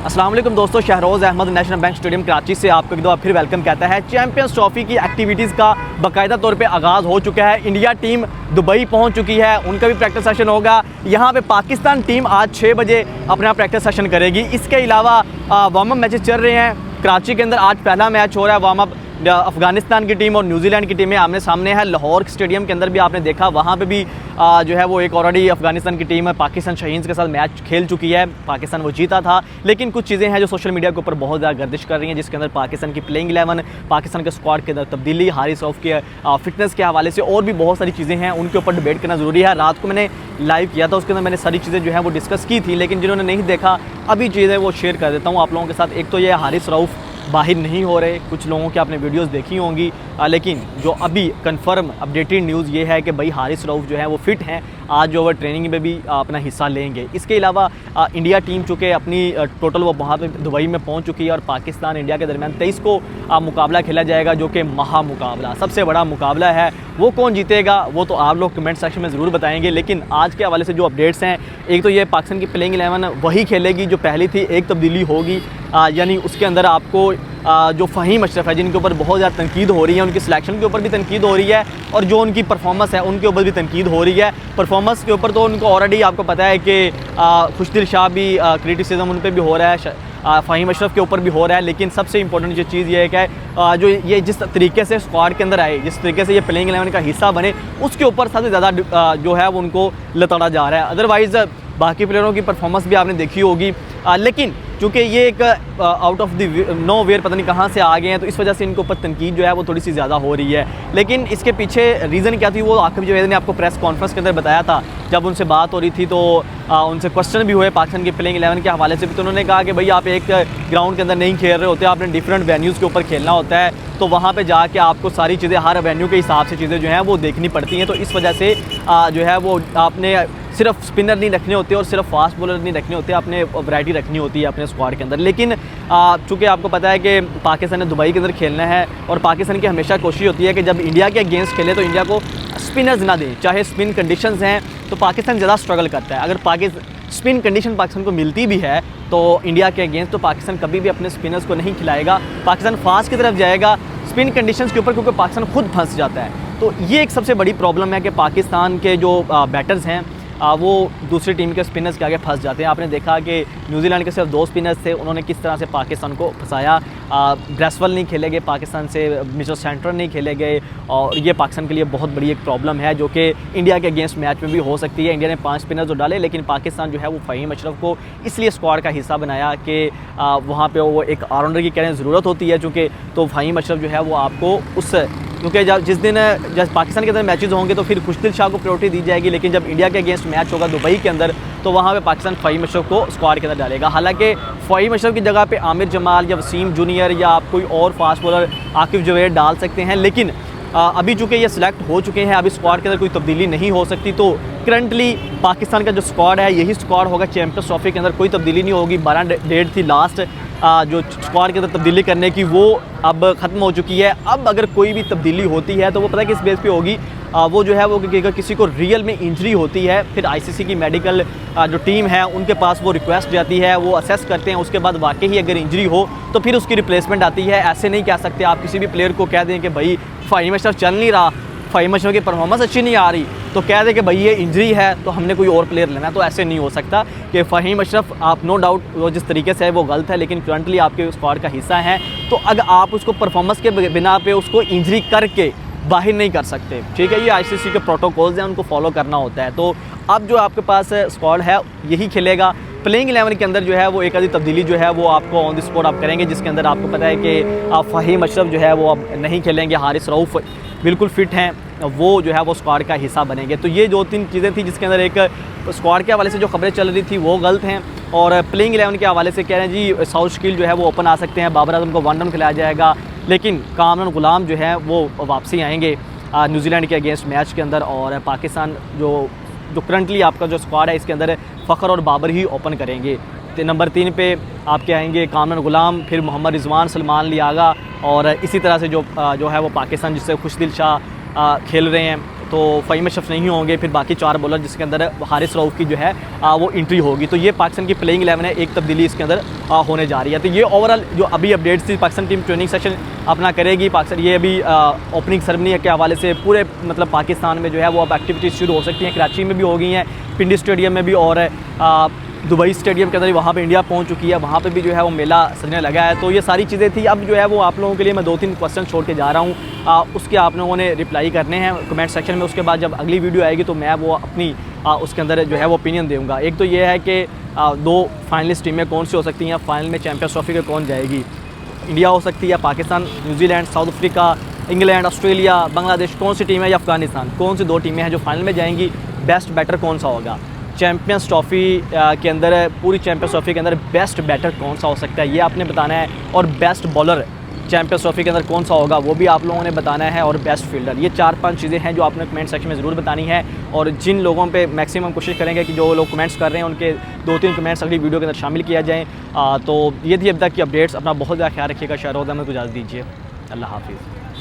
अस्सलाम वालेकुम दोस्तों, Shahroz Ahmed national bank stadium Karachi से आपको एक दफ़ा फिर वेलकम कहता है। चैंपियंस ट्रॉफ़ी की एक्टिविटीज़ का बाकायदा तौर पे आगाज़ हो चुका है। इंडिया टीम दुबई पहुंच चुकी है, उनका भी प्रैक्टिस सेशन होगा। यहाँ पे पाकिस्तान टीम आज 6 बजे अपना प्रैक्टिस सेशन करेगी। इसके अलावा वार्म अप मैचेस चल रहे हैं कराची के अंदर। आज पहला मैच हो रहा है वार्म अप, अफ़गानिस्तान की टीम और न्यूजीलैंड की टीमें आमने सामने है। लाहौर स्टेडियम के अंदर भी आपने देखा, वहाँ पे भी जो है वो एक ऑलरेडी अफ़गानिस्तान की टीम है पाकिस्तान शहीन्स के साथ मैच खेल चुकी है। पाकिस्तान वो जीता था, लेकिन कुछ चीज़ें हैं जो सोशल मीडिया के ऊपर बहुत ज़्यादा गर्दिश कर रही हैं, जिसके अंदर पाकिस्तान की प्लेइंग 11, पाकिस्तान के स्क्वाड के अंदर तब्दीली, हारिस रऊफ के फिटनेस के हवाले से और भी बहुत सारी चीज़ें हैं, उनके ऊपर डिबेट करना ज़रूरी है। रात को मैंने लाइव किया था, उसके अंदर मैंने सारी चीज़ें जो है वो डिस्कस की थी, लेकिन जिन्होंने नहीं देखा अभी चीज़ें वो शेयर कर देता हूँ आप लोगों के साथ। एक तो ये हारिस रऊफ बाहर नहीं हो रहे, कुछ लोगों की आपने वीडियोस देखी होंगी, लेकिन जो अभी कंफर्म अपडेटेड न्यूज़ ये है कि भाई हारिस रऊफ जो है वो फिट हैं, आज जो वो ट्रेनिंग में भी अपना हिस्सा लेंगे। इसके अलावा इंडिया टीम चूँकि अपनी टोटल वो वहाँ पे दुबई में पहुँच चुकी है और पाकिस्तान इंडिया के दरमियान 23 को मुकाबला खेला जाएगा, जो कि महा मुकाबला, सबसे बड़ा मुकाबला है। वो कौन जीतेगा वो तो आप लोग कमेंट सेक्शन में ज़रूर बताएंगे। लेकिन आज के हवाले से जो अपडेट्स हैं, एक तो ये पाकिस्तान की प्लेइंग 11 वही खेलेगी जो पहली थी, एक तब्दीली होगी, यानी उसके अंदर आपको जो फ़हीम अशरफ है, जिनके ऊपर बहुत ज़्यादा तनकीद हो रही है, उनकी सिलेक्शन के ऊपर भी तनकीद हो रही है और जो उनकी परफॉर्मेंस है उनके ऊपर भी तनकीद हो रही है। परफॉर्मेंस के ऊपर तो उनको ऑलरेडी आपको पता है कि खुशदिल शाह भी क्रिटिसिज्म उन पर भी हो रहा है, फ़हीम अशरफ के ऊपर भी हो रहा है। लेकिन सबसे इंपॉर्टेंट जो चीज़ ये है कि जो ये जिस तरीके से स्क्वाड के अंदर आए, जिस तरीके से ये प्लेइंग 11 का हिस्सा बने, उसके ऊपर सबसे ज़्यादा जो है वो उनको लताड़ा जा रहा है। अदरवाइज़ बाकी प्लेयरों की परफॉर्मेंस भी आपने देखी होगी, लेकिन चूँकि ये एक out of the nowhere पता नहीं कहाँ से आ गए हैं, तो इस वजह से इनके ऊपर तनकीद जो है वो थोड़ी सी ज़्यादा हो रही है। लेकिन इसके पीछे रीज़न क्या थी वो आकिब जवेद ने आपको प्रेस कॉन्फ्रेंस के अंदर बताया था। जब उनसे बात हो रही थी तो उनसे क्वेश्चन भी हुए पाकिस्तान की प्लेइंग 11 के हवाले से भी, तो उन्होंने कहा कि भाई आप एक ग्राउंड के अंदर नहीं खेल रहे होते, आपने डिफरेंट वेन्यूज़ के ऊपर खेलना होता है, तो वहाँ पे जाके आपको सारी चीज़ें हर वेन्यू के हिसाब से चीज़ें जो हैं वो देखनी पड़ती हैं। तो इस वजह से जो है वो आपने सिर्फ स्पिनर नहीं रखने होते और सिर्फ फास्ट बॉलर नहीं रखने होते, अपने वैरायटी रखनी होती है अपने स्क्वाड के अंदर। लेकिन चूँकि आपको पता है कि पाकिस्तान ने दुबई के अंदर खेलना है और पाकिस्तान की हमेशा कोशिश होती है कि जब इंडिया के अगेंस्ट खेले तो इंडिया को स्पिनर्स ना दें, चाहे स्पिन कंडीशंस हैं तो पाकिस्तान ज़्यादा स्ट्रगल करता है। अगर स्पिन कंडीशन पाकिस्तान को मिलती भी है तो इंडिया के अगेंस्ट तो पाकिस्तान कभी भी अपने स्पिनर्स को नहीं खिलाएगा, पाकिस्तान फास्ट की तरफ जाएगा स्पिन कंडीशंस के ऊपर, क्योंकि पाकिस्तान खुद फंस जाता है। तो ये एक सबसे बड़ी प्रॉब्लम है कि पाकिस्तान के जो बैटर्स हैं वो दूसरी टीम के स्पिनर्स के आगे फंस जाते हैं। आपने देखा कि न्यूजीलैंड के सिर्फ 2 स्पिनर्स थे, उन्होंने किस तरह से पाकिस्तान को फंसाया। ब्रेसवेल नहीं खेले गए पाकिस्तान से, मिचेल सेंटर नहीं खेले गए, और ये पाकिस्तान के लिए बहुत बड़ी एक प्रॉब्लम है जो कि इंडिया के अगेंस्ट मैच में भी हो सकती है। इंडिया ने 5 स्पिनर्स तो डाले, लेकिन पाकिस्तान जो है वो फ़हीम अशरफ को इसलिए स्क्वाड का हिस्सा बनाया कि वहाँ पर वो एक ऑलराउंडर की कहने ज़रूरत होती है, चूँकि तो फ़हीम अशरफ जो है वो आपको उस, क्योंकि जिस दिन जब पाकिस्तान के अंदर मैचेस होंगे तो फिर खुशदिल शाह को प्रायोरिटी दी जाएगी, लेकिन जब इंडिया के अगेंस्ट मैच होगा दुबई के अंदर तो वहाँ पे पाकिस्तान फ़हीम अशरफ को स्क्वाड के अंदर डालेगा। हालांकि फ़हीम अशरफ की जगह पे आमिर जमाल या वसीम जूनियर या आप कोई और फास्ट बॉलर आकिब जवेद डाल सकते हैं, लेकिन अभी चूँकि ये सिलेक्ट हो चुके हैं, अभी स्क्वाड के अंदर कोई तब्दीली नहीं हो सकती। तो करंटली पाकिस्तान का जो स्क्वाड है यही स्क्वाड होगा चैंपियंस ट्रॉफी के अंदर, कोई तब्दीली नहीं होगी। 12 डेट थी लास्ट जो स्क्वाड के अंदर तब्दीली करने की, वो अब ख़त्म हो चुकी है। अब अगर कोई भी तब्दीली होती है तो वो पता है किस बेस पे होगी, वो जो है वो अगर किसी को रियल में इंजरी होती है, फिर आईसीसी की मेडिकल जो टीम है उनके पास वो रिक्वेस्ट जाती है, वो असेस करते हैं, उसके बाद वाकई ही अगर इंजरी हो तो फिर उसकी रिप्लेसमेंट आती है। ऐसे नहीं कह सकते आप किसी भी प्लेयर को कह दें कि भाई फ़हीम अशरफ चल नहीं रहा, फ़हीम अशरफ की परफॉर्मेंस अच्छी नहीं आ रही, तो कह दे कि भाई ये इंजरी है तो हमने कोई और प्लेयर लेना है। तो ऐसे नहीं हो सकता कि फ़हीम अशरफ, आप नो डाउट वो जिस तरीके से है वो गलत है, लेकिन करंटली आपके स्क्वाड का हिस्सा है, तो अगर आप उसको परफॉर्मेंस के बिना पे उसको इंजरी करके बाहर नहीं कर सकते, ठीक है। ये आईसीसी के प्रोटोकॉल्स हैं, उनको फॉलो करना होता है। तो अब जो आपके पास स्क्वाड है यही खेलेगा। प्लेइंग 11 के अंदर जो है वो एक आधी तब्दीली जो है वो आपको ऑन द स्पॉट आप करेंगे, जिसके अंदर आपको पता है कि फ़हीम अशरफ जो है वो अब नहीं खेलेंगे, हारिस रऊफ बिल्कुल फिट हैं, वो जो है वो स्क्वाड का हिस्सा बनेंगे। तो ये 2-3 चीज़ें थी जिसके अंदर एक स्क्वाड के हवाले से जो खबरें चल रही थी वो गलत हैं, और प्लेइंग 11 के हवाले से कह रहे हैं जी साउथ शकील जो है वो ओपन आ सकते हैं, बाबर आजम को 1 डाउन खिलाया जाएगा, लेकिन कामरान गुलाम जो है वो वापसी आएंगे न्यूजीलैंड के अगेंस्ट मैच के अंदर। और पाकिस्तान जो करंटली आपका जो स्क्वाड है इसके अंदर फ़खर और बाबर ही ओपन करेंगे। नंबर 3 पे आपके आएंगे कामरान गुलाम, फिर मोहम्मद रिजवान, सलमान लियागा, और इसी तरह से जो है वो पाकिस्तान जिससे खुशदिल शाह खेल रहे हैं, तो फ़हीम अशरफ नहीं होंगे, फिर बाकी 4 बॉलर जिसके अंदर हारिस रऊफ़ की जो है वो एंट्री होगी। तो ये पाकिस्तान की प्लेइंग 11 है, एक तब्दीली इसके अंदर होने जा रही है। तो ये ओवरऑल जो अभी अपडेट्स थी, पाकिस्तान टीम ट्रेनिंग सेशन अपना करेगी। पाकिस्तान ये अभी ओपनिंग सेरेमनी के हवाले से पूरे मतलब पाकिस्तान में जो है वो अब एक्टिविटीज़ शुरू हो सकती हैं। कराची में भी हो गई हैं, पिंडी स्टेडियम में भी, और दुबई स्टेडियम के अंदर वहाँ पे इंडिया पहुँच चुकी है, वहाँ पे भी जो है वो मेला सजने लगा है। तो ये सारी चीज़ें थी। अब जो है वो आप लोगों के लिए मैं 2-3 क्वेश्चन छोड़ के जा रहा हूँ, उसके आप लोगों ने रिप्लाई करने हैं कमेंट सेक्शन में। उसके बाद जब अगली वीडियो आएगी तो मैं वो अपनी उसके अंदर जो है वो ओपिनियन दूँगा। एक तो ये है कि 2 फाइनलिस्ट टीमें कौन सी हो सकती हैं, फाइनल में चैम्पियंस ट्रॉफी के कौन जाएगी, इंडिया हो सकती है, Pakistan, New Zealand, south Africa, England, Australia, Bangladesh, कौन सी टीम है, या अफगानिस्तान, कौन सी 2 टीमें हैं जो फाइनल में जाएंगी, बेस्ट बैटर कौन सा होगा, चैम्पियंस ट्रॉफ़ी के अंदर, पूरी चैम्पियंस ट्रॉफ़ी के अंदर बेस्ट बैटर कौन सा हो सकता है, ये आपने बताना है। और बेस्ट बॉलर चैम्पियंस ट्रॉफ़ी के अंदर कौन सा होगा वो भी आप लोगों ने बताना है। और बेस्ट फील्डर, ये 4-5 चीज़ें हैं जो आपने कमेंट सेक्शन में ज़रूर बतानी है। और जिन लोगों पे मैक्सिमम कोशिश करेंगे कि जो लोग कमेंट्स कर रहे हैं उनके 2-3 कमेंट्स अगली वीडियो के अंदर शामिल किया जाए। तो ये थी अब तक की अपडेट्स। अपना बहुत ज़्यादा ख्याल रखिएगा। शायद में इजाज़त दीजिए। अल्लाह हाफिज़।